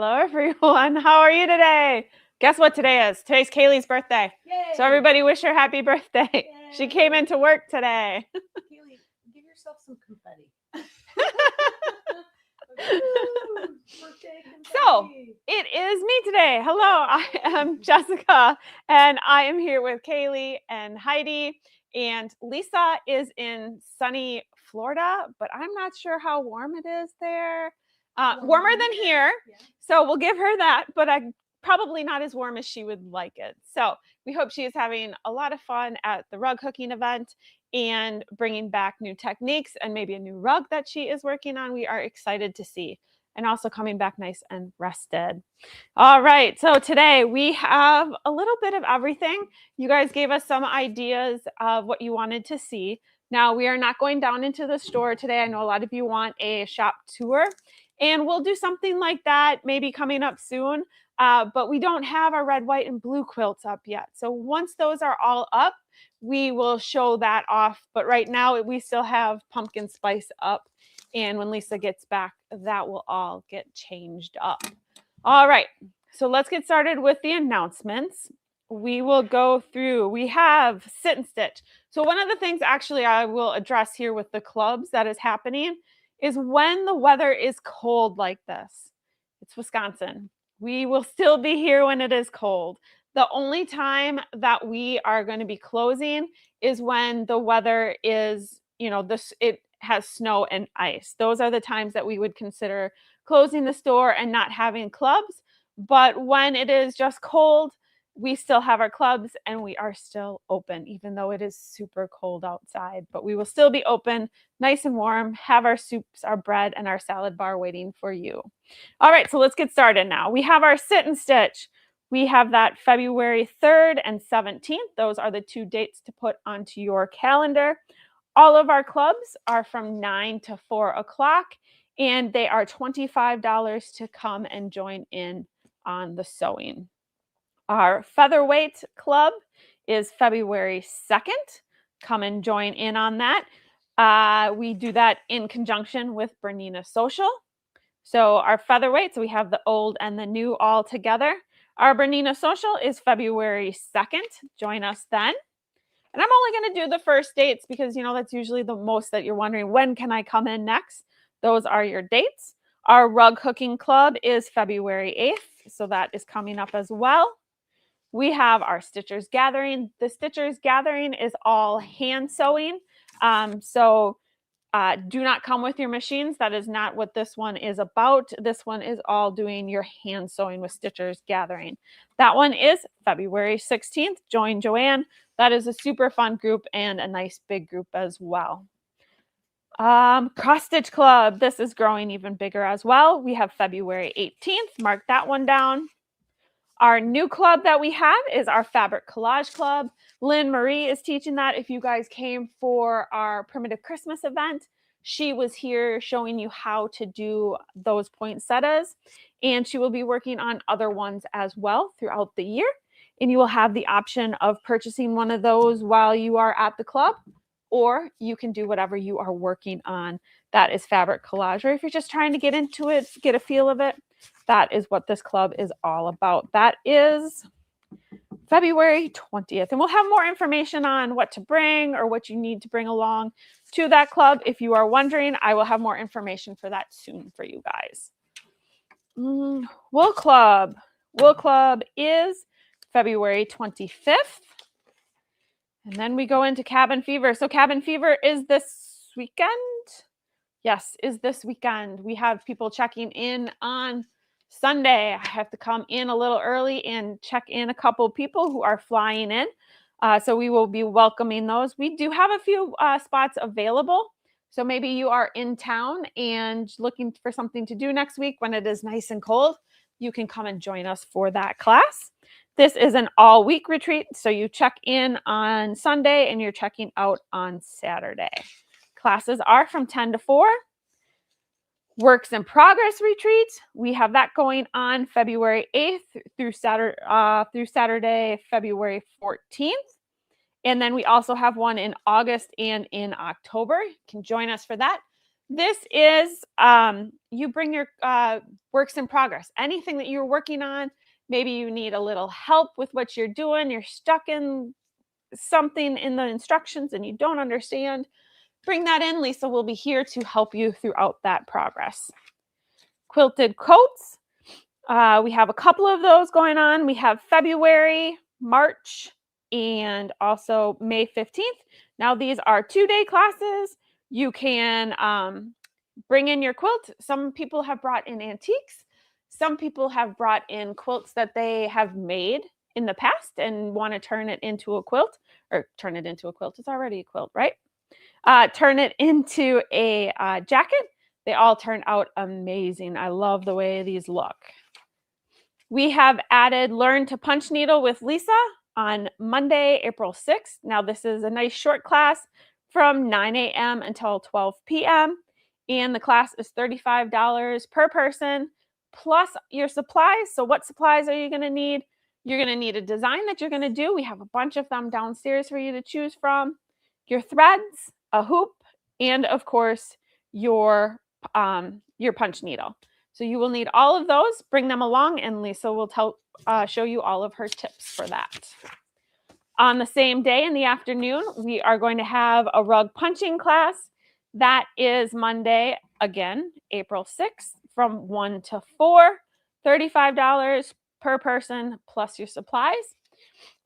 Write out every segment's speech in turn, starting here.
Hello, everyone. How are you today? Guess what today is? Today's Kaylee's birthday. Yay! So everybody wish her happy birthday. Yay. She came into work today. Kaylee, give yourself some confetti. Birthday confetti. So it is me today. Hello, I am Jessica, and I am here with Kaylee and Heidi. And Lisa is in sunny Florida, but I'm not sure how warm it is there. Warmer than here. Yeah. So we'll give her that, but probably not as warm as she would like it. So we hope she is having a lot of fun at the rug hooking event and bringing back new techniques and maybe a new rug that she is working on. We are excited to see, and also coming back nice and rested. All right, so today we have a little bit of everything. You guys gave us some ideas of what you wanted to see. Now, we are not going down into the store today. I know a lot of you want a shop tour, and we'll do something like that maybe coming up soon. But we don't have our red, white, and blue quilts up yet. So once those are all up, we will show that off. But right now, we still have pumpkin spice up. And when Lisa gets back, that will all get changed up. All right, so let's get started with the announcements. We will go through, we have sit and stitch. So one of the things actually I will address here with the clubs that is happening is when the weather is cold like this. It's Wisconsin. We will still be here when it is cold. The only time that we are going to be closing is when the weather is, it has snow and ice. Those are the times that we would consider closing the store and not having clubs. But when it is just cold, we still have our clubs and we are still open, even though it is super cold outside. But we will still be open, nice and warm, have our soups, our bread, and our salad bar waiting for you. All right, so let's get started now. We have our sit and stitch. We have that February 3rd and 17th. Those are the two dates to put onto your calendar. All of our clubs are from 9 to 4 o'clock, and they are $25 to come and join in on the sewing. Our featherweight club is February 2nd. Come and join in on that. We do that in conjunction with Bernina Social. So our featherweights, we have the old and the new all together. Our Bernina Social is February 2nd. Join us then. And I'm only going to do the first dates because, that's usually the most that you're wondering, when can I come in next? Those are your dates. Our rug hooking club is February 8th. So that is coming up as well. We have our Stitchers Gathering. The Stitchers Gathering is all hand sewing. Do not come with your machines. That is not what this one is about. This one is all doing your hand sewing with Stitchers Gathering. That one is February 16th. Join Joanne. That is a super fun group and a nice big group as well. Cross Stitch Club. This is growing even bigger as well. We have February 18th. Mark that one down. Our new club that we have is our Fabric Collage Club. Lynn Marie is teaching that. If you guys came for our Primitive Christmas event, she was here showing you how to do those poinsettias. And she will be working on other ones as well throughout the year. And you will have the option of purchasing one of those while you are at the club, or you can do whatever you are working on. That is Fabric Collage. Or if you're just trying to get into it, get a feel of it, that is what this club is all about. That is February 20th. And we'll have more information on what to bring or what you need to bring along to that club. If you are wondering, I will have more information for that soon for you guys. Wool Club. Wool Club is February 25th. And then we go into Cabin Fever. So Cabin Fever is this weekend. Yes, is this weekend. We have people checking in on Sunday. I have to come in a little early and check in a couple people who are flying in. So we will be welcoming those. We do have a few spots available. So maybe you are in town and looking for something to do next week when it is nice and cold. You can come and join us for that class. This is an all-week retreat. So you check in on Sunday and you're checking out on Saturday. Classes are from 10 to 4. Works in Progress retreat. We have that going on February 8th through Saturday, February 14th. And then we also have one in August and in October. You can join us for that. This is, you bring your works in progress. Anything that you're working on, maybe you need a little help with what you're doing, you're stuck in something in the instructions and you don't understand, bring that in. Lisa will be here to help you throughout that progress. Quilted coats. We have a couple of those going on. We have February, March, and also May 15th. Now, these are 2-day classes. You can bring in your quilt. Some people have brought in antiques. Some people have brought in quilts that they have made in the past and want to turn it into a quilt, or turn it into a quilt. It's already a quilt, right? Turn it into a jacket. They all turn out amazing. I love the way these look. We have added Learn to Punch Needle with Lisa on Monday, April 6th. Now, this is a nice short class from 9 a.m. until 12 p.m. And the class is $35 per person plus your supplies. So what supplies are you going to need? You're going to need a design that you're going to do. We have a bunch of them downstairs for you to choose from. Your threads, a hoop, and of course, your punch needle. So you will need all of those. Bring them along, and Lisa will show you all of her tips for that. On the same day in the afternoon, we are going to have a rug punching class. That is Monday, again, April 6th, from 1 to 4, $35 per person plus your supplies.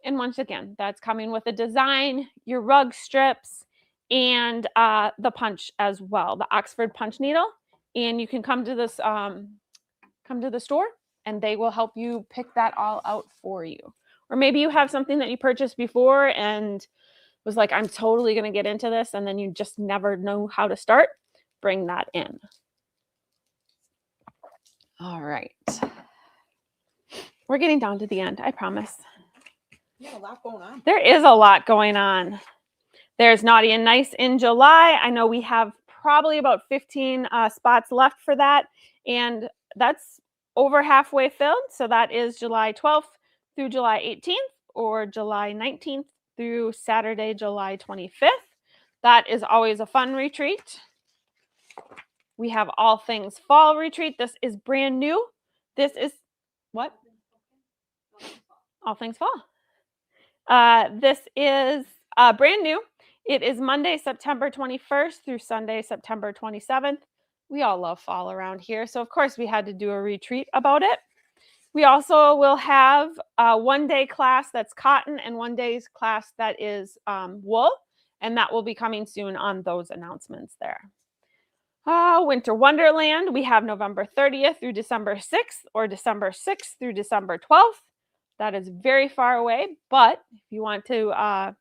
And once again, that's coming with a design, your rug strips, and the punch as well, the Oxford punch needle. And you can come to this, come to the store, and they will help you pick that all out for you. Or maybe you have something that you purchased before and was like, I'm totally going to get into this, and then you just never know how to start. Bring that in. All right. We're getting down to the end, I promise. Yeah, a lot going on. There is a lot going on. There's Naughty and Nice in July. I know we have probably about 15 spots left for that, and that's over halfway filled. So that is July 12th through July 18th, or July 19th through Saturday, July 25th. That is always a fun retreat. We have All Things Fall retreat. This is brand new. This is what? All Things Fall. This is brand new. It is Monday, September 21st through Sunday, September 27th. We all love fall around here, so of course we had to do a retreat about it. We also will have a 1-day class that's cotton and 1 day's class that is wool, and that will be coming soon on those announcements there. Winter Wonderland, we have November 30th through December 6th, or December 6th through December 12th. That is very far away, but if you want to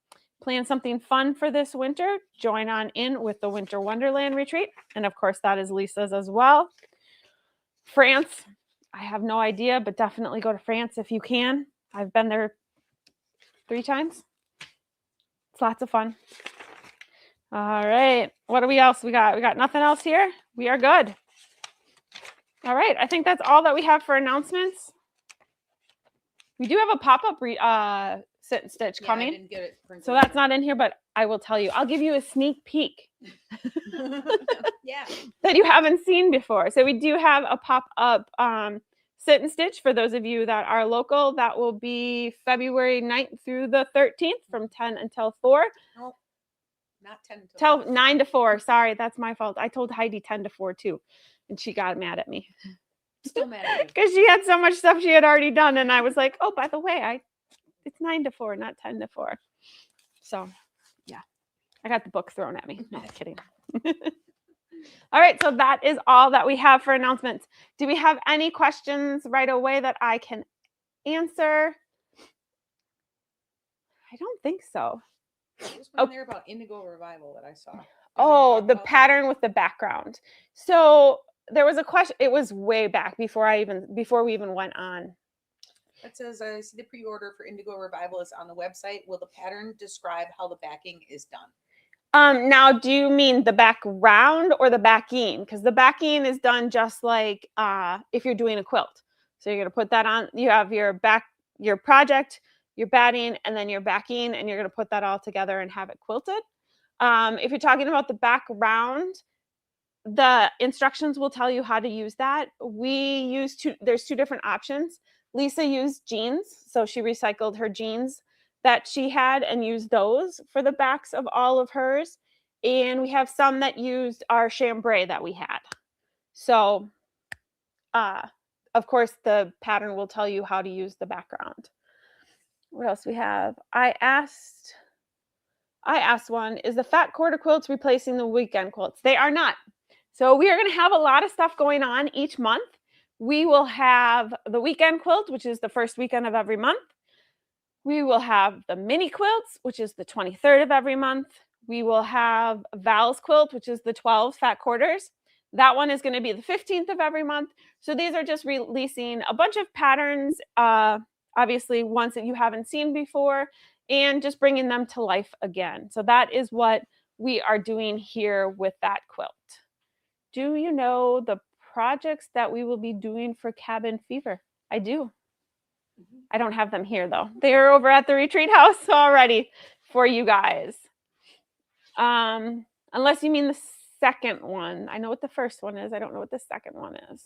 plan something fun for this winter, join on in with the Winter Wonderland retreat. And of course, that is Lisa's as well. France, I have no idea, but definitely go to France if you can. I've been there 3 times. It's lots of fun. All right. What do we else we got? We got nothing else here? We are good. All right. I think that's all that we have for announcements. We do have a pop-up sit and stitch coming. I didn't get it printed. So that's not in here, but I will tell you. I'll give you a sneak peek. Yeah. That you haven't seen before. So we do have a pop-up sit and stitch for those of you that are local. That will be February 9th through the 13th from 10 until 4. No, not 10 until Till 9 to 4. Sorry, that's my fault. I told Heidi 10 to 4 too, and she got mad at me. Still mad at you. Because she had so much stuff she had already done, and I was like, oh, by the way, it's 9 to 4, not 10 to 4. So, yeah, I got the book thrown at me. No, I'm kidding. All right, so that is all that we have for announcements. Do we have any questions right away that I can answer? I don't think so. There's one there about Indigo Revival that I saw. Oh, the pattern with the background. So there was a question. It was way back before we even went on. It says, I see the pre-order for Indigo Revival is on the website. Will the pattern describe how the backing is done? Now, do you mean the background or the backing? Because the backing is done just like if you're doing a quilt. So you're going to put that on. You have your project, your batting, and then your backing, and you're going to put that all together and have it quilted. If you're talking about the background, the instructions will tell you how to use that. There's two different options. Lisa used jeans, so she recycled her jeans that she had and used those for the backs of all of hers. And we have some that used our chambray that we had. So, of course, the pattern will tell you how to use the background. What else we have? I asked one, is the fat quarter quilts replacing the weekend quilts? They are not. So we are going to have a lot of stuff going on each month. We will have the weekend quilt, which is the first weekend of every month. We will have the mini quilts, which is the 23rd of every month. We will have Val's quilt, which is the 12 fat quarters. That one is going to be the 15th of every month. So these are just releasing a bunch of patterns, obviously ones that you haven't seen before, and just bringing them to life again. So that is what we are doing here with that quilt. Do you know the projects that we will be doing for Cabin Fever? I do. I don't have them here though. They are over at the retreat house already for you guys. Unless you mean the second one. I know what the first one is. I don't know what the second one is.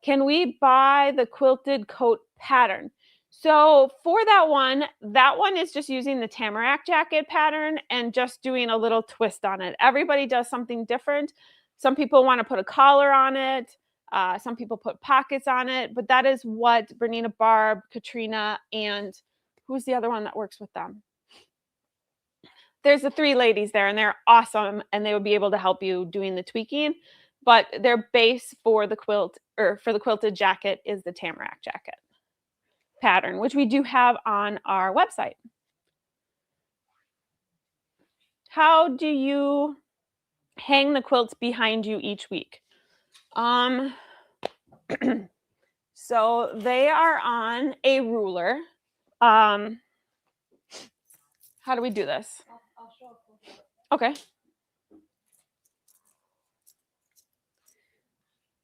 Can we buy the quilted coat pattern? So for that one is just using the tamarack jacket pattern and just doing a little twist on it. Everybody does something different. Some people want to put a collar on it. Some people put pockets on it, but that is what Bernina, Barb, Katrina, and who's the other one that works with them? There's the three ladies there, and they're awesome, and they would be able to help you doing the tweaking. But their base for the quilt, or for the quilted jacket, is the tamarack jacket pattern, which we do have on our website. How do you hang the quilts behind you each week? So they are on a ruler. How do we do this? I'll show up. Okay.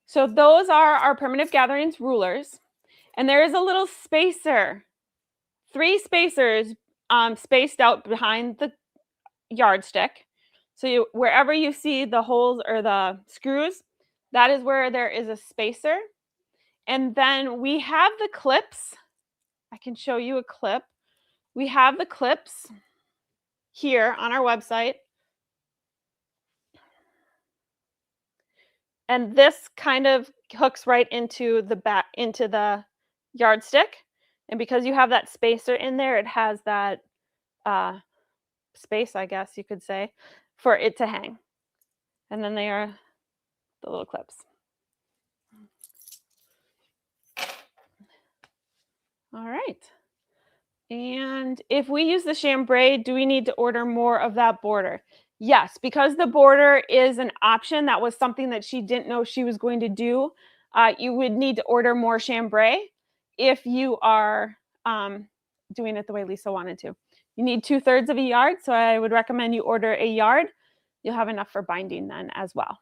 So those are our Primitive Gatherings rulers. And there is a little spacer, 3 spacers spaced out behind the yardstick. So wherever you see the holes or the screws, that is where there is a spacer. And then we have the clips. I can show you a clip. We have the clips here on our website. And this kind of hooks right into the yardstick. And because you have that spacer in there, it has that space, I guess you could say, for it to hang. And then they are the little clips. All right. And if we use the chambray, do we need to order more of that border? Yes, because the border is an option. That was something that she didn't know she was going to do. You would need to order more chambray if you are doing it the way Lisa wanted to. You need 2/3 of a yard, so I would recommend you order a yard. You'll have enough for binding then as well.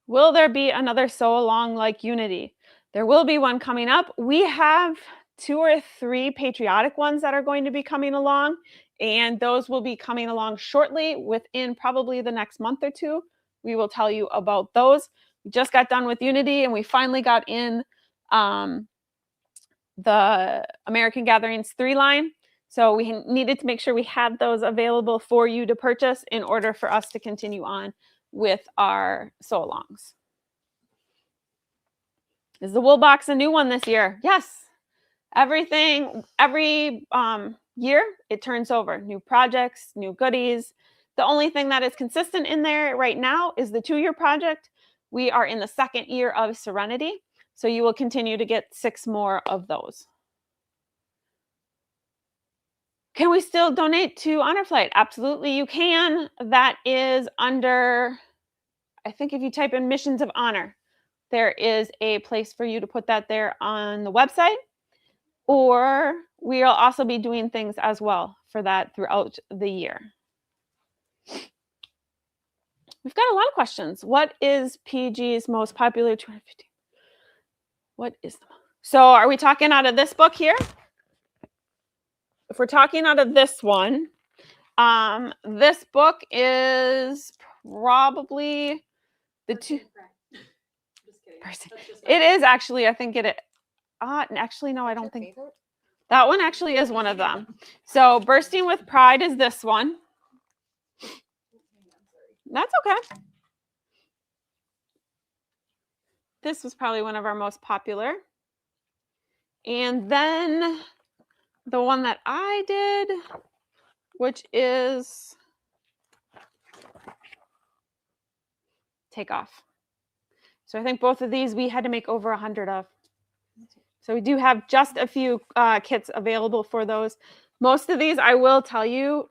Will there be another sew along like Unity? There will be one coming up. We have 2 or 3 patriotic ones that are going to be coming along, and those will be coming along shortly within probably the next month or 2. We will tell you about those. We just got done with Unity, and we finally got in the American Gatherings 3 line. So we needed to make sure we had those available for you to purchase in order for us to continue on with our sew-alongs. Is the wool box a new one this year? Yes. Every year it turns over. New projects, new goodies. The only thing that is consistent in there right now is the 2-year project. We are in the 2nd year of Serenity, so you will continue to get 6 more of those. Can we still donate to Honor Flight? Absolutely, you can. That is under, I think if you type in Missions of Honor, there is a place for you to put that there on the website. Or we'll also be doing things as well for that throughout the year. We've got a lot of questions. What is PG's most popular 250? What is the most? So are we talking out of this book here? If we're talking out of this one, This book is probably the two. Just kidding. Person. That's just It is actually, I think it. Actually, no, I don't think favorite? that one actually is one of them. So, Bursting with Pride is this one. That's okay. This was probably one of our most popular. And then the one that I did, which is Take Off. So I think both of these we had to make over 100 of. So we do have just a few kits available for those. Most of these, I will tell you,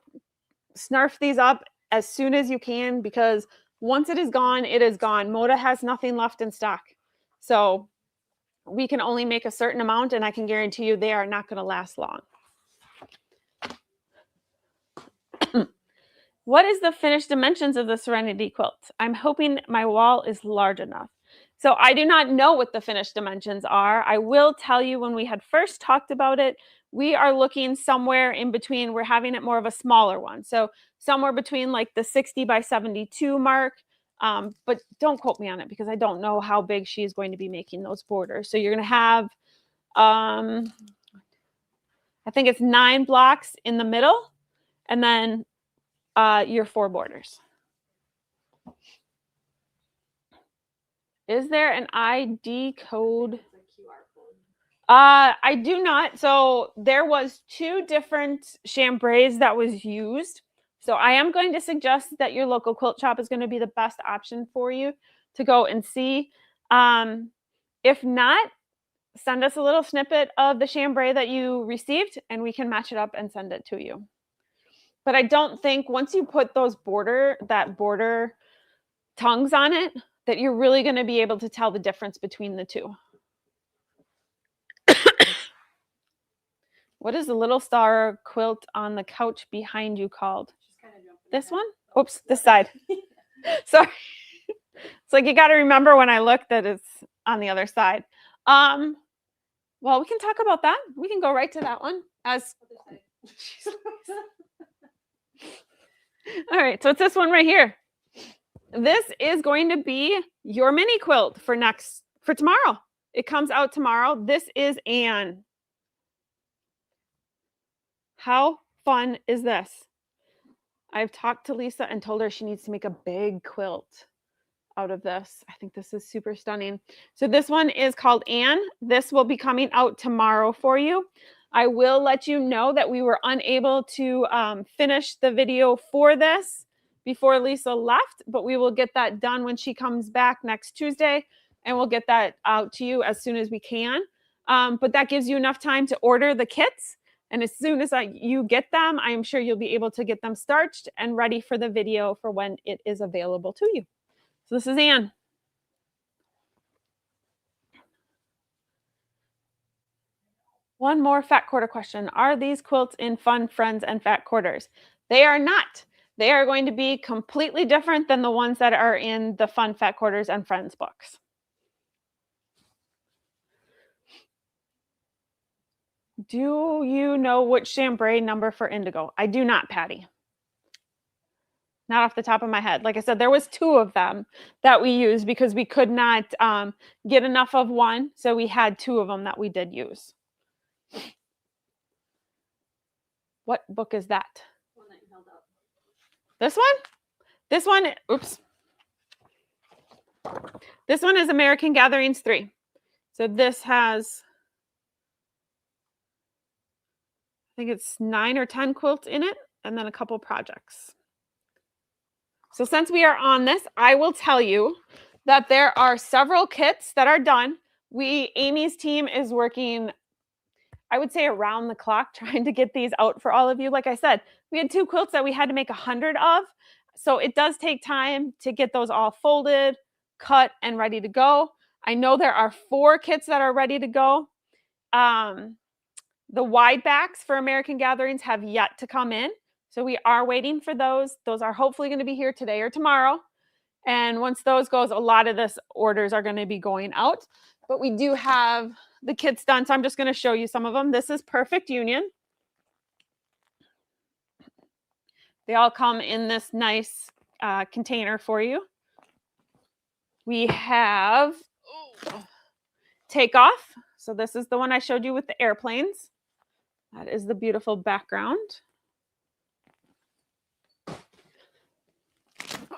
snarf these up as soon as you can, because once it is gone, it is gone. Moda has nothing left in stock. So we can only make a certain amount, and I can guarantee you they are not going to last long. What is the finished dimensions of the Serenity quilt? I'm hoping my wall is large enough. So I do not know what the finished dimensions are. I will tell you, when we had first talked about it, we are looking somewhere in between. We're having it more of a smaller one. So somewhere between like the 60 by 72 mark. But don't quote me on it, because I don't know how big she is going to be making those borders. So you're going to have, I think it's 9 blocks in the middle, and then your 4 borders. Is there an ID code? I do not. So there was 2 different chambrays that was used. So I am going to suggest that your local quilt shop is going to be the best option for you to go and see. If not, send us a little snippet of the chambray that you received, and we can match it up and send it to you. But I don't think once you put those border tongues on it, that you're really going to be able to tell the difference between the 2. What is the little star quilt on the couch behind you called? This one? Oops, this side. Sorry. It's like you got to remember when I look that it's on the other side. Well, we can talk about that. We can go right to that one. All right, so it's this one right here. This is going to be your mini quilt for tomorrow. It comes out tomorrow. This is Anne. How fun is this? I've talked to Lisa and told her she needs to make a big quilt out of this. I think this is super stunning. So this one is called Anne. This will be coming out tomorrow for you. I will let you know that we were unable to finish the video for this before Lisa left, but we will get that done when she comes back next Tuesday, and we'll get that out to you as soon as we can. But that gives you enough time to order the kits. And as soon as you get them, I am sure you'll be able to get them starched and ready for the video for when it is available to you. So this is Anne. One more fat quarter question. Are these quilts in Fun, Friends, and Fat Quarters? They are not. They are going to be completely different than the ones that are in the Fun, Fat Quarters, and Friends books. Do you know which chambray number for indigo? I do not, Patty. Not off the top of my head. Like I said, there was 2 of them that we used because we could not get enough of one. So we had 2 of them that we did use. What book is that? One that you held up. This one? This one, oops. This one is American Gatherings 3. So this has, I think it's 9 or 10 quilts in it, and then a couple projects. So since we are on this, I will tell you that there are several kits that are done. Amy's team is working, I would say, around the clock trying to get these out for all of you. Like I said, we had 2 quilts that we had to make 100 of. So it does take time to get those all folded, cut, and ready to go. I know there are 4 kits that are ready to go. The wide backs for American Gatherings have yet to come in. So we are waiting for those. Those are hopefully going to be here today or tomorrow. And once those goes, a lot of this orders are going to be going out. But we do have the kits done. So I'm just going to show you some of them. This is Perfect Union. They all come in this nice container for you. We have Takeoff. So this is the one I showed you with the airplanes. That is the beautiful background.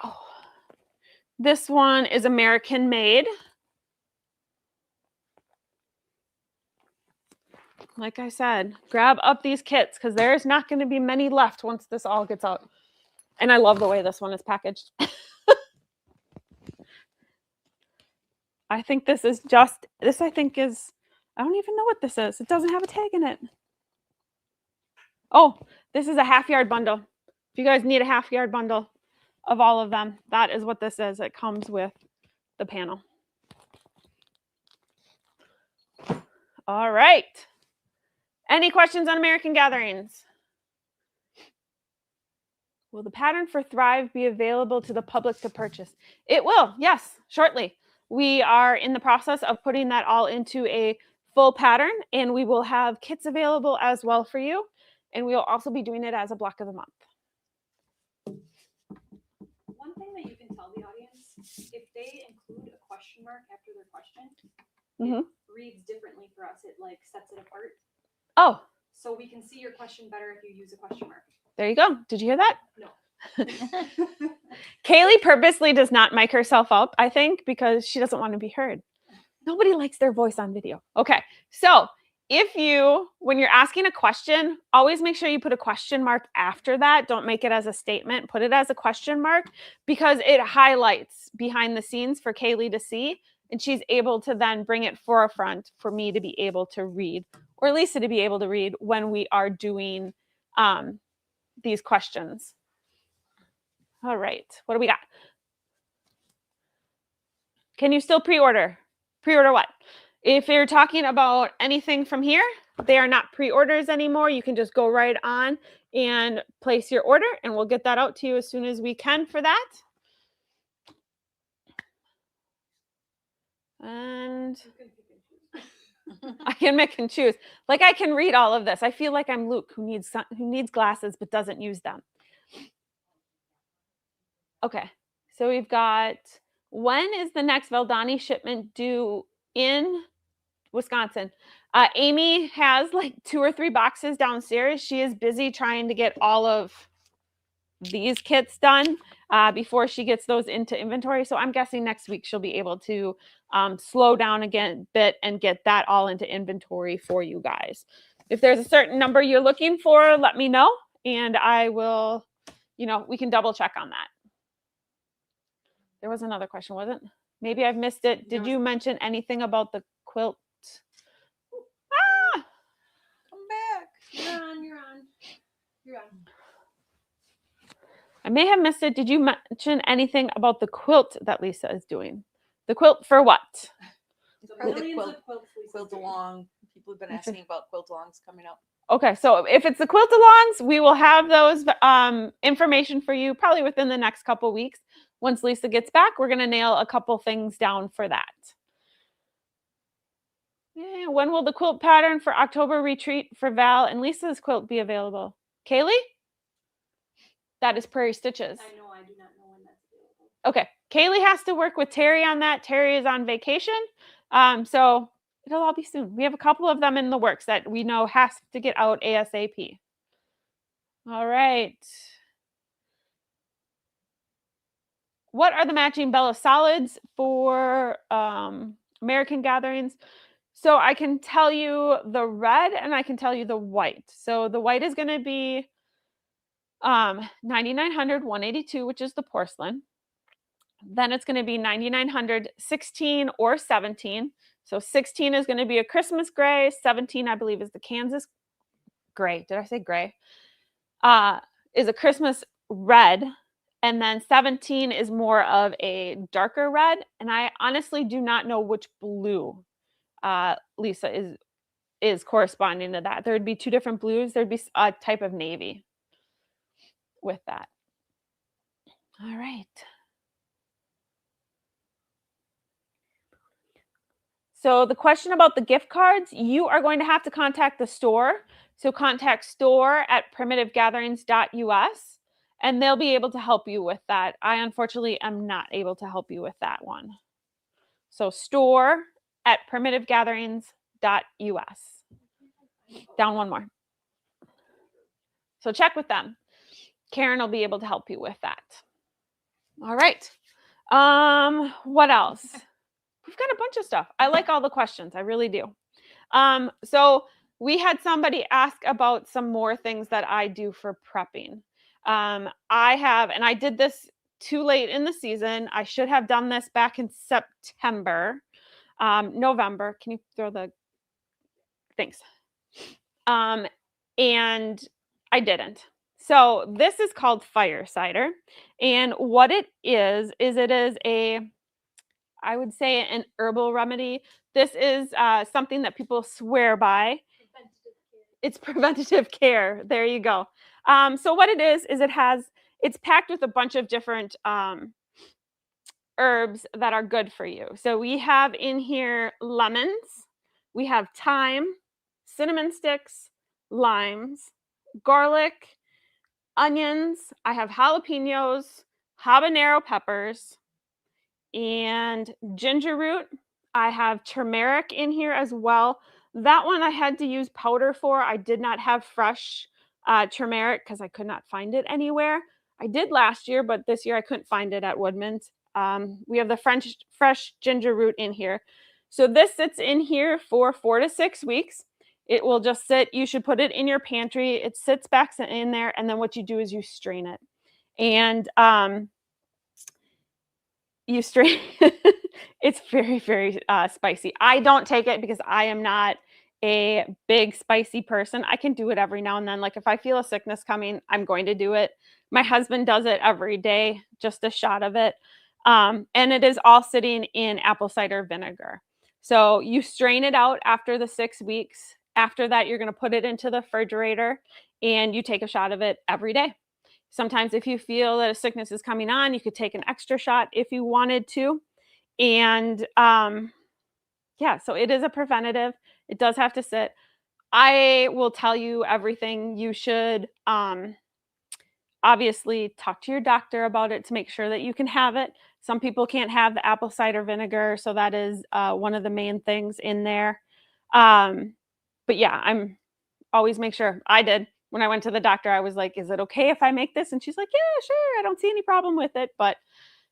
Oh. This one is American made. Like I said, grab up these kits because there's not going to be many left once this all gets out. And I love the way this one is packaged. I think this is just, this I think is, I don't even know what this is. It doesn't have a tag in it. Oh, this is a half-yard bundle. If you guys need a half-yard bundle of all of them, that is what this is. It comes with the panel. All right. Any questions on American Gatherings? Will the pattern for Thrive be available to the public to purchase? It will, yes, shortly. We are in the process of putting that all into a full pattern, and we will have kits available as well for you. And we will also be doing it as a block of the month. One thing that you can tell the audience, if they include a question mark after their question, it reads differently for us. It like sets it apart. Oh. So we can see your question better if you use a question mark. There you go. Did you hear that? No. Kaylee purposely does not mic herself up, I think, because she doesn't want to be heard. Nobody likes their voice on video. Okay, so if you, when you're asking a question, always make sure you put a question mark after that. Don't make it as a statement. Put it as a question mark because it highlights behind the scenes for Kaylee to see, and she's able to then bring it forefront for me to be able to read, or Lisa to be able to read when we are doing these questions. All right, what do we got? Can you still pre-order? Pre-order what? If you're talking about anything from here, they are not pre-orders anymore. You can just go right on and place your order, and we'll get that out to you as soon as we can for that. And I can pick and choose. Like I can read all of this. I feel like I'm Luke who needs glasses but doesn't use them. Okay, so we've got, when is the next Valdani shipment due in Wisconsin? Amy has like 2 or 3 boxes downstairs. She is busy trying to get all of these kits done before she gets those into inventory. So I'm guessing next week she'll be able to slow down again a bit and get that all into inventory for you guys. If there's a certain number you're looking for, let me know, and I will, we can double check on that. There was another question, wasn't? Maybe I've missed it. Did you mention anything about the quilt? Ah! Come back. You're on. I may have missed it. Did you mention anything about the quilt that Lisa is doing? The quilt for what? Probably the quilt along. People have been asking about quilt alongs coming up. Okay, so if it's the quilt alongs, we will have those information for you probably within the next couple weeks. Once Lisa gets back, we're going to nail a couple things down for that. Yeah, when will the quilt pattern for October retreat for Val and Lisa's quilt be available? Kaylee? That is Prairie Stitches. I know, I do not know when that's available. Okay, Kaylee has to work with Terry on that. Terry is on vacation, so it'll all be soon. We have a couple of them in the works that we know has to get out ASAP. All right. What are the matching Bella solids for American Gatherings? So I can tell you the red and I can tell you the white. So the white is going to be 9900 182, which is the porcelain. Then it's going to be 9900 16 or 17. So 16 is going to be a Christmas gray. 17, I believe, is the Kansas gray. Did I say gray? Is a Christmas red. And then 17 is more of a darker red. And I honestly do not know which blue Lisa is corresponding to that. There would be 2 different blues. There'd be a type of navy with that. All right. So the question about the gift cards, you are going to have to contact the store. So contact store@primitivegatherings.us. and they'll be able to help you with that. I unfortunately am not able to help you with that one. So store@primitivegatherings.us. Down one more. So check with them. Karen will be able to help you with that. All right. What else? We've got a bunch of stuff. I like all the questions. I really do. So we had somebody ask about some more things that I do for prepping. I did this too late in the season. I should have done this back in September, November. Can you throw the, thanks. And I didn't. So this is called fire cider. And what it is it is I would say an herbal remedy. This is something that people swear by. It's preventative care. There you go. So what it is it's packed with a bunch of different herbs that are good for you. So we have in here lemons, we have thyme, cinnamon sticks, limes, garlic, onions. I have jalapenos, habanero peppers, and ginger root. I have turmeric in here as well. That one I had to use powder for. I did not have fresh turmeric because I could not find it anywhere. I did last year, but this year I couldn't find it at Woodman's. We have the fresh ginger root in here. So this sits in here for 4 to 6 weeks. It will just sit. You should put it in your pantry. It sits back in there, and then what you do is you strain it. And you strain it's very, very spicy. I don't take it because I am not a big spicy person. I can do it every now and then. Like if I feel a sickness coming, I'm going to do it. My husband does it every day, just a shot of it. And it is all sitting in apple cider vinegar. So you strain it out after the 6 weeks. After that, you're going to put it into the refrigerator and you take a shot of it every day. Sometimes if you feel that a sickness is coming on, you could take an extra shot if you wanted to. And yeah, so it is a preventative. It does have to sit. I will tell you everything. You should obviously talk to your doctor about it to make sure that you can have it. Some people can't have the apple cider vinegar, so that is one of the main things in there. But yeah, I'm always make sure. I did. When I went to the doctor, I was like, is it okay if I make this? And she's like, yeah, sure. I don't see any problem with it. But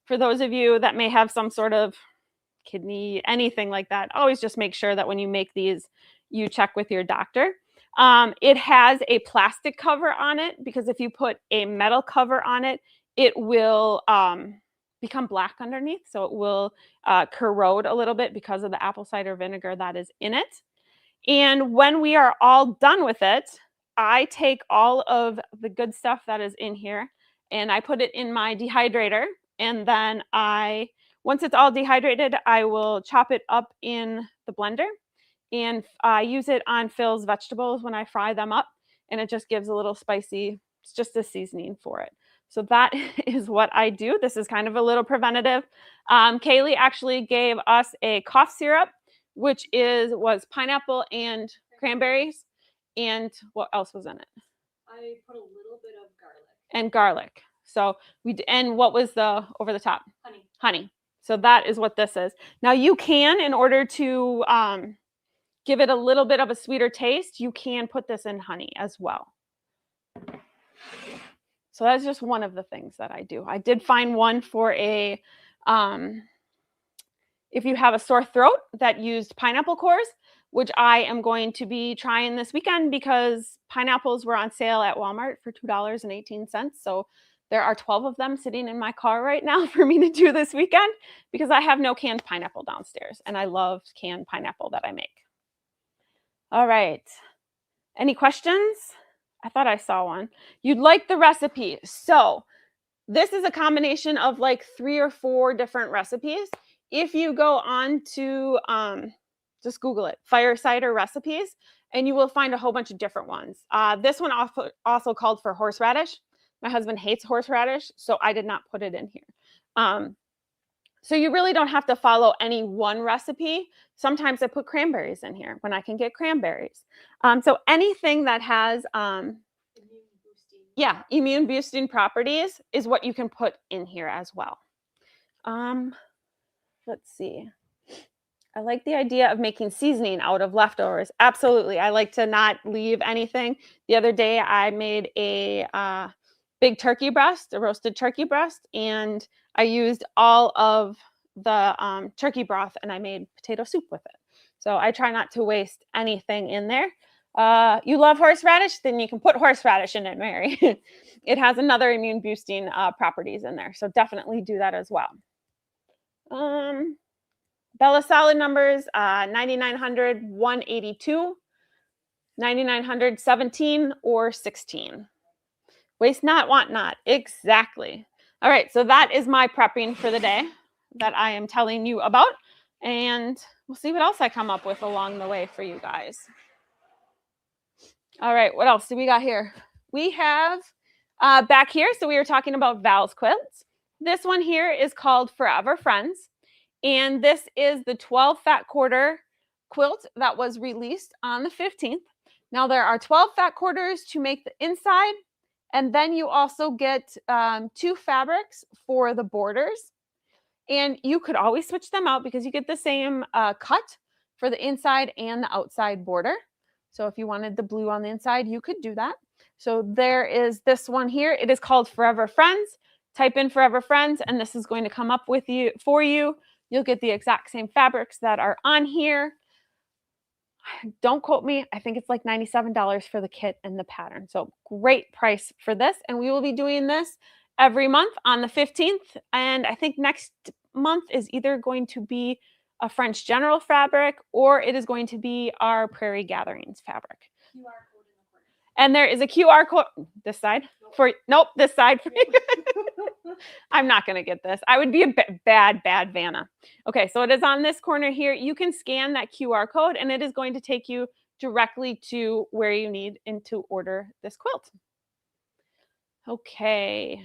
for those of you that may have some sort of kidney, anything like that, always just make sure that when you make these, you check with your doctor. It has a plastic cover on it because if you put a metal cover on it, it will become black underneath. So it will corrode a little bit because of the apple cider vinegar that is in it. And when we are all done with it, I take all of the good stuff that is in here and I put it in my dehydrator. And then once it's all dehydrated, I will chop it up in the blender and use it on Phil's vegetables when I fry them up. And it just gives a little spicy, it's just a seasoning for it. So that is what I do. This is kind of a little preventative. Kaylee actually gave us a cough syrup, which was pineapple and cranberries. And what else was in it? I put a little bit of garlic. And garlic. So and what was the over the top? Honey. Honey. So that is what this is. Now you can, in order to give it a little bit of a sweeter taste, you can put this in honey as well. So that's just one of the things that I do. I did find one for if you have a sore throat that used pineapple cores, which I am going to be trying this weekend because pineapples were on sale at Walmart for $2.18. So there are 12 of them sitting in my car right now for me to do this weekend because I have no canned pineapple downstairs and I love canned pineapple that I make. All right. Any questions? I thought I saw one. You'd like the recipe. So this is a combination of like 3 or 4 different recipes. If you go on to, just Google it, fire cider recipes, and you will find a whole bunch of different ones. This one also called for horseradish. My husband hates horseradish, so I did not put it in here. So you really don't have to follow any one recipe. Sometimes I put cranberries in here when I can get cranberries. So anything that has yeah, immune boosting properties is what you can put in here as well. Let's see. I like the idea of making seasoning out of leftovers. Absolutely. I like to not leave anything. The other day I made a big turkey breast, a roasted turkey breast, and I used all of the turkey broth and I made potato soup with it. So I try not to waste anything in there. You love horseradish? Then you can put horseradish in it, Mary. It has another immune boosting properties in there. So definitely do that as well. Bella solid numbers, 9,900, 182, 9,900, 17, or 16. Waste not, want not. Exactly. All right, so that is my prepping for the day that I am telling you about. And we'll see what else I come up with along the way for you guys. All right, what else do we got here? We have back here, so we were talking about Val's quilts. This one here is called Forever Friends. And this is the 12 fat quarter quilt that was released on the 15th. Now there are 12 fat quarters to make the inside. And then you also get 2 fabrics for the borders. And you could always switch them out because you get the same cut for the inside and the outside border. So if you wanted the blue on the inside, you could do that. So there is this one here. It is called Forever Friends. Type in Forever Friends, and this is going to come up with you for you. You'll get the exact same fabrics that are on here. Don't quote me. I think it's like $97 for the kit and the pattern. So great price for this. And we will be doing this every month on the 15th. And I think next month is either going to be a French General fabric or it is going to be our Prairie Gatherings fabric. QR code in the corner. And there is a QR code this side for this side for you. I'm not going to get this. I would be a bad Vanna. Okay, so it is on this corner here. You can scan that QR code and it is going to take you directly to where you need to order this quilt. Okay.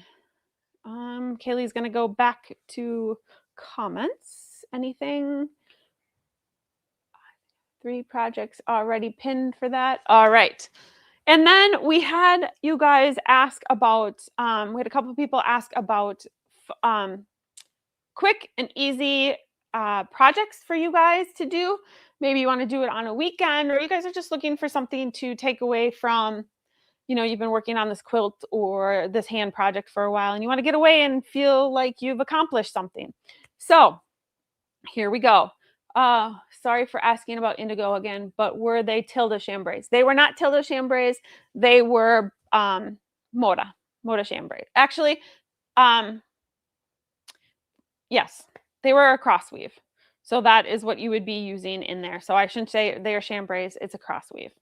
Kaylee's going to go back to comments. Anything? 3 projects already pinned for that. All right. And then we had you guys ask about, we had a couple of people ask about quick and easy projects for you guys to do. Maybe you want to do it on a weekend, or you guys are just looking for something to take away from, you know, you've been working on this quilt or this hand project for a while and you want to get away and feel like you've accomplished something. So here we go. Sorry for asking about indigo again, but were they Tilda Chambrays? They were not Tilda Chambrays. They were Moda Chambray. Actually, yes, they were a cross weave. So that is what you would be using in there. So I shouldn't say they are chambrays. It's a cross weave.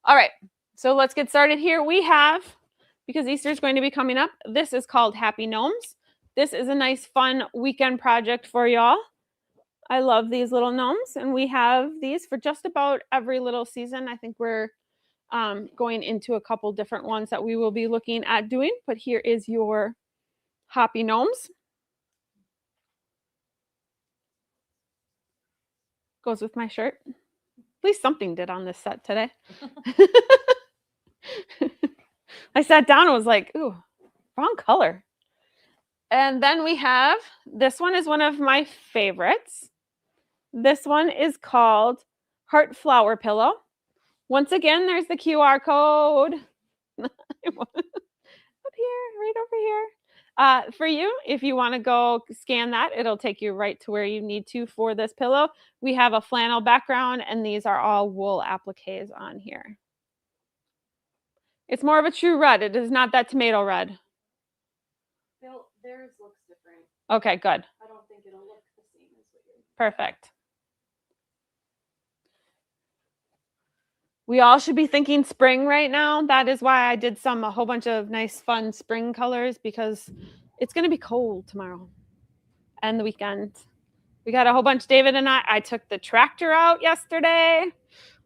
All right, so let's get started here. We have, because Easter is going to be coming up, this is called Happy Gnomes. This is a nice, fun weekend project for y'all. I love these little gnomes, and we have these for just about every little season. I think we're going into a couple different ones that we will be looking at doing, but here is your Happy Gnomes. Goes with my shirt. At least something did on this set today. I sat down and was like, ooh, wrong color. And then we have, this one is one of my favorites. This one is called Heart Flower Pillow. Once again, there's the QR code. Up here, right over here. For you, if you want to go scan that, it'll take you right to where you need to for this pillow. We have a flannel background, and these are all wool appliques on here. It's more of a true red. It is not that tomato red. Theirs looks different. Okay, good. I don't think it'll look the same as what yours. Perfect. We all should be thinking spring right now. That is why I did a whole bunch of nice, fun spring colors, because it's going to be cold tomorrow and the weekend. We got a whole bunch, David and I took the tractor out yesterday.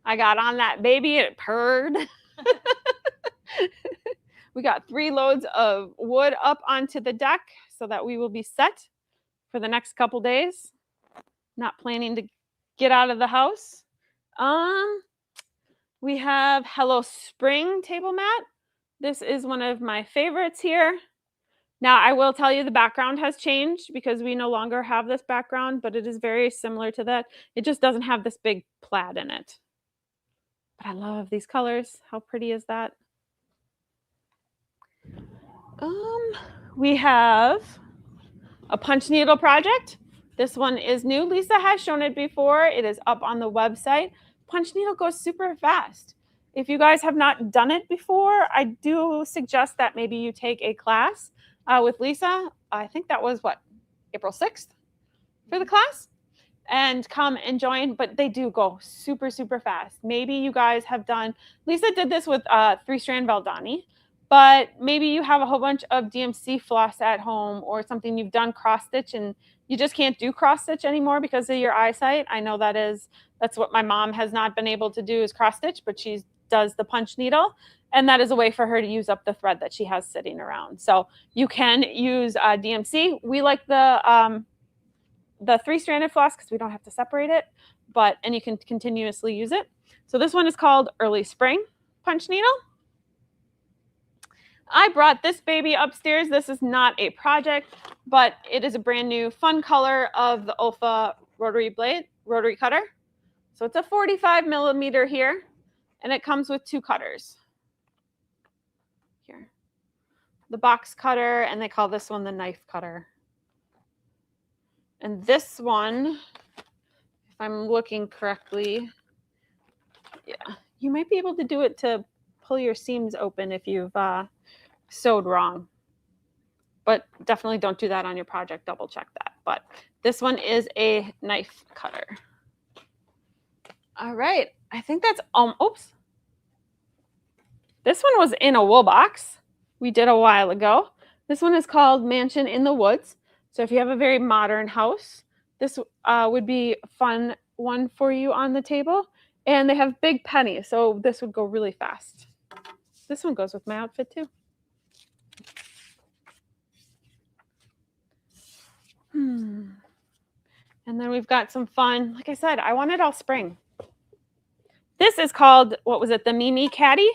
I got on that baby, it purred. We got 3 loads of wood up onto the deck so that we will be set for the next couple days. Not planning to get out of the house. We have Hello Spring table mat. This is one of my favorites here. Now, I will tell you the background has changed because we no longer have this background, but it is very similar to that. It just doesn't have this big plaid in it. But I love these colors. How pretty is that? We have a punch needle project. This one is new. Lisa has shown it before. It is up on the website. Punch needle goes super fast. If you guys have not done it before, I do suggest that maybe you take a class with Lisa. I think that was what, April 6th for the class, and come and join. But they do go super, super fast. Maybe you guys have done, Lisa did this with 3-strand Valdani, but maybe you have a whole bunch of DMC floss at home or something you've done cross stitch and you just can't do cross stitch anymore because of your eyesight. I know that's what my mom has not been able to do is cross stitch, but she does the punch needle. And that is a way for her to use up the thread that she has sitting around. So you can use DMC. We like the 3-stranded floss because we don't have to separate it, and you can continuously use it. So this one is called Early Spring Punch Needle. I brought this baby upstairs. This is not a project, but it is a brand new fun color of the Olfa rotary cutter. So it's a 45 millimeter here, and it comes with 2 cutters. Here, the box cutter, and they call this one the knife cutter. And this one, if I'm looking correctly, yeah, you might be able to do it to pull your seams open if you've sewed wrong. But definitely don't do that on your project. Double check that. But this one is a knife cutter. All right. I think that's, oops. This one was in a wool box we did a while ago. This one is called Mansion in the Woods. So if you have a very modern house, this would be a fun one for you on the table. And they have big pennies, so this would go really fast. This one goes with my outfit too. And then we've got some fun. Like I said, I want it all spring. This is called, what was it, the Mimi Caddy?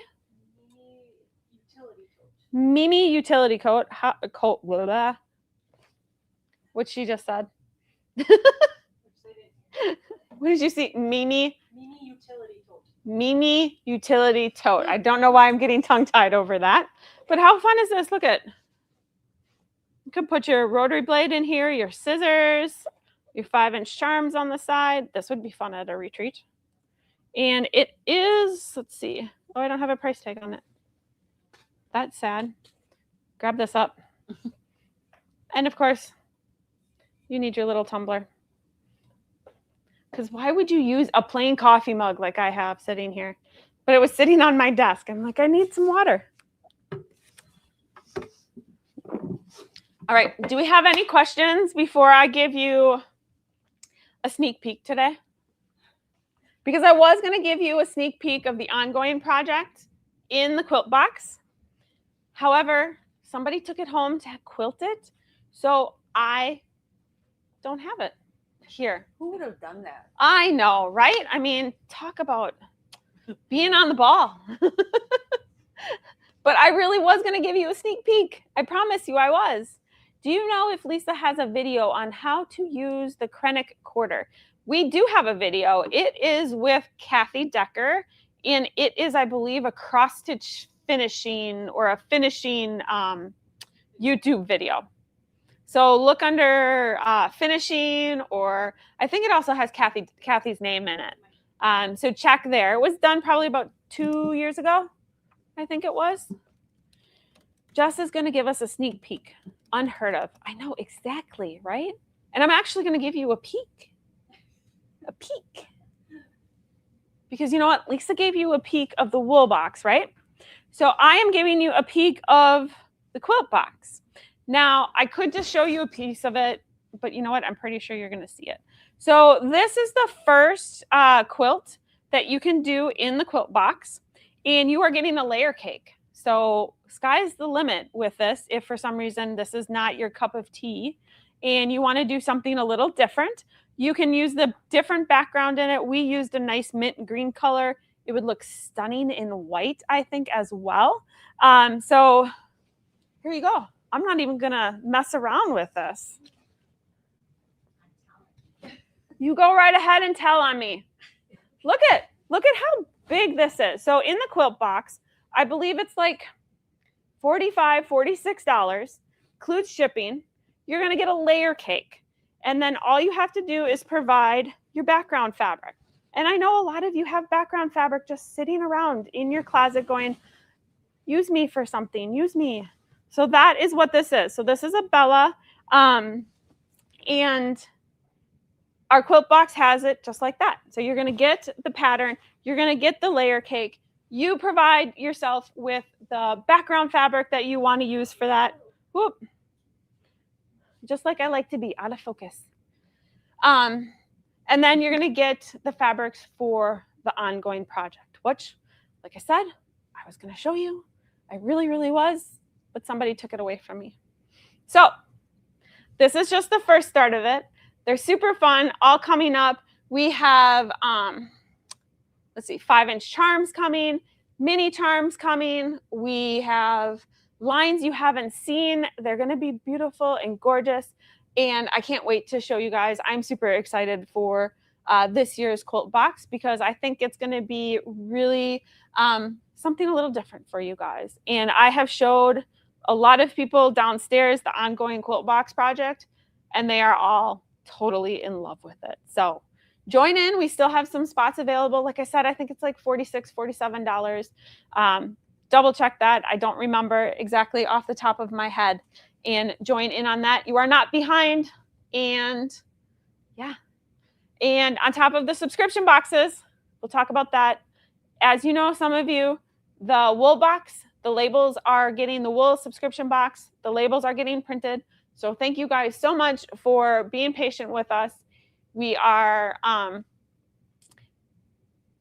Mimi Utility Coat. Coat, blah, blah. What she just said. What did you see? Mimi? Mimi Utility Tote. Mimi Utility Tote. I don't know why I'm getting tongue-tied over that. But how fun is this? Look at, you could put your rotary blade in here, your scissors, your 5-inch charms on the side. This would be fun at a retreat. And it is, let's see. Oh, I don't have a price tag on it. That's sad. Grab this up. And of course, you need your little tumbler. Because why would you use a plain coffee mug like I have sitting here? But it was sitting on my desk. I'm like, I need some water. All right. Do we have any questions before I give you a sneak peek today? Because I was going to give you a sneak peek of the ongoing project in the quilt box. However, somebody took it home to quilt it. So I don't have it here. Who would have done that? I know, right? I mean, talk about being on the ball. But I really was going to give you a sneak peek. I promise you I was. Do you know if Lisa has a video on how to use the Krennic quarter? We do have a video. It is with Kathy Decker, and it is, I believe, a cross-stitch finishing or a finishing YouTube video. So look under finishing, or I think it also has Kathy's name in it. So check there. It was done probably about 2 years ago, I think it was. Jess is going to give us a sneak peek. Unheard of. I know exactly, right? And I'm actually going to give you a peek. A peek. Because you know what? Lisa gave you a peek of the wool box, right? So I am giving you a peek of the quilt box. Now, I could just show you a piece of it, but you know what? I'm pretty sure you're going to see it. So this is the first quilt that you can do in the quilt box, and you are getting a layer cake. So sky's the limit with this. If for some reason this is not your cup of tea and you want to do something a little different, you can use the different background in it. We used a nice mint green color It would look stunning in white, I think, as well. So here you go. I'm not even gonna mess around with this. You go right ahead and tell on me. Look at how big this is. So in the quilt box, I believe it's like $45, $46, includes shipping. You're gonna get a layer cake. And then all you have to do is provide your background fabric. And I know a lot of you have background fabric just sitting around in your closet going, use me for something, use me. So that is what this is. So this is a Bella. And our quilt box has it just like that. So you're gonna get the pattern, you're gonna get the layer cake. You provide yourself with the background fabric that you want to use for that. Whoop. Just like I like to be, out of focus. And then you're gonna get the fabrics for the ongoing project, which, like I said, I was gonna show you. I really, really was, but somebody took it away from me. So this is just the first start of it. They're super fun, all coming up. We have, let's see, 5-inch charms coming, mini charms coming. We have lines you haven't seen. They're gonna be beautiful and gorgeous. And I can't wait to show you guys. I'm super excited for this year's quilt box because I think it's gonna be really something a little different for you guys. And I have showed a lot of people downstairs the ongoing quilt box project, and they are all totally in love with it. So join in. We still have some spots available. Like I said, I think it's like $46, $47. Double check that. I don't remember exactly off the top of my head. And join in on that. You are not behind. And yeah. And on top of the subscription boxes, we'll talk about that. As you know, some of you, the wool box, the labels are getting the wool subscription box. The labels are getting printed. So thank you guys so much for being patient with us. We are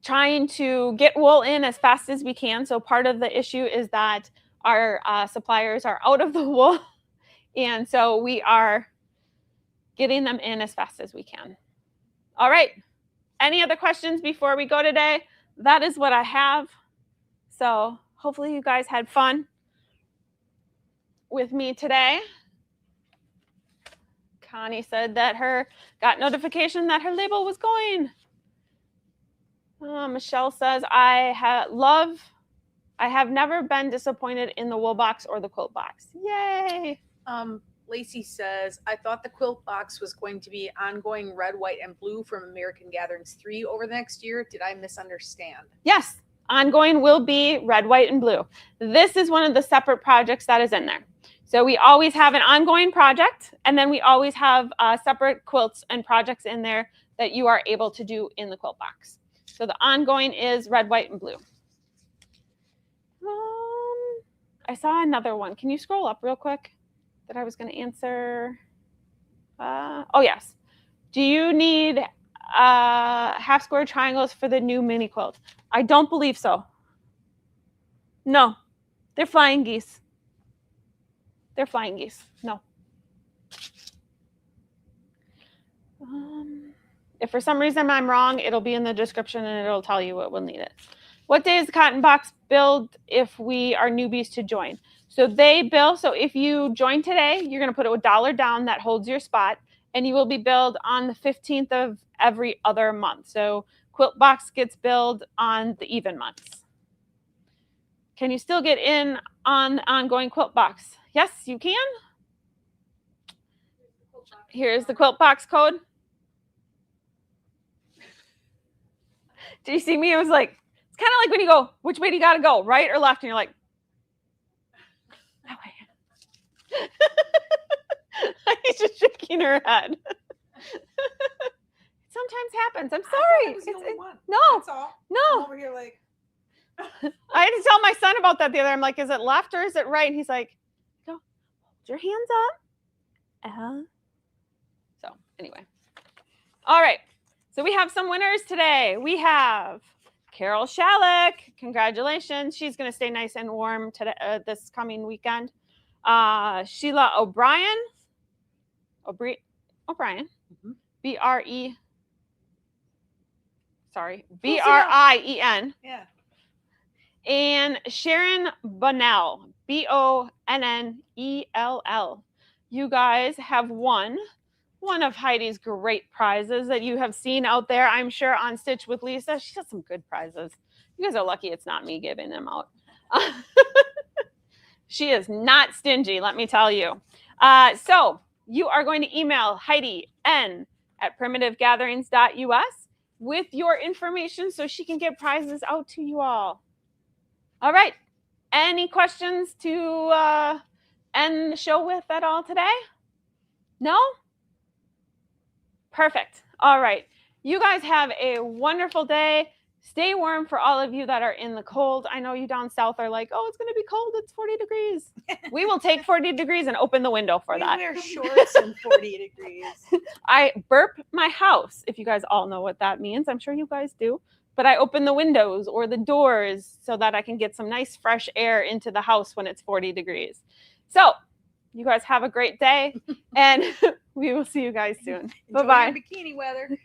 trying to get wool in as fast as we can. So part of the issue is that our suppliers are out of the wool. And so we are getting them in as fast as we can. All right. Any other questions before we go today? That is what I have. So hopefully you guys had fun with me today. Connie said that got notification that her label was going. Michelle says, I have never been disappointed in the wool box or the quilt box. Yay. Lacey says, I thought the quilt box was going to be ongoing red, white, and blue from American Gatherings 3 over the next year. Did I misunderstand? Yes, ongoing will be red, white, and blue. This is one of the separate projects that is in there. So we always have an ongoing project, and then we always have separate quilts and projects in there that you are able to do in the quilt box. So the ongoing is red, white, and blue. I saw another one. Can you scroll up real quick that I was going to answer? Oh, yes. Do you need half square triangles for the new mini quilt? I don't believe so. No, they're flying geese. They're flying geese. No. If for some reason I'm wrong, it'll be in the description and it'll tell you what we'll need it. What day is the cotton box billed if we are newbies to join? So they bill. So if you join today, you're going to put a $1 down that holds your spot, and you will be billed on the 15th of every other month. So quilt box gets billed on the even months. Can you still get in on the ongoing quilt box? Yes, you can. Here's the quilt box code. Did you see me? It was like, it's kind of like when you go, which way do you got to go, right or left? And you're like, that way. He's just shaking her head. Sometimes happens. I'm sorry. No, That's all. no. I'm over here like. I had to tell my son about that the other day. I'm like, is it left or is it right? And he's like, go, hold your hands up. So anyway. All right. So we have some winners today. We have Carol Shalik. Congratulations. She's going to stay nice and warm today, this coming weekend. Sheila O'Brien. O'Brien. B-R-E. sorry, Close Brien. Yeah. And Sharon Bonnell, Bonnell. You guys have won one of Heidi's great prizes that you have seen out there, I'm sure, on Stitch with Lisa. She has some good prizes. You guys are lucky it's not me giving them out. She is not stingy, let me tell you. So you are going to email Heidi N at primitivegatherings.us with your information so she can get prizes out to you all. All right. Any questions to end the show with at all today? No? Perfect. All right. You guys have a wonderful day. Stay warm for all of you that are in the cold. I know you down south are like, oh, it's going to be cold. It's 40 degrees. We will take 40 degrees and open the window for that. We wear shorts in 40 degrees. I burp my house, if you guys all know what that means. I'm sure you guys do. But I open the windows or the doors so that I can get some nice fresh air into the house when it's 40 degrees. So you guys have a great day, and we will see you guys soon. Enjoy Bye-bye. your bikini weather.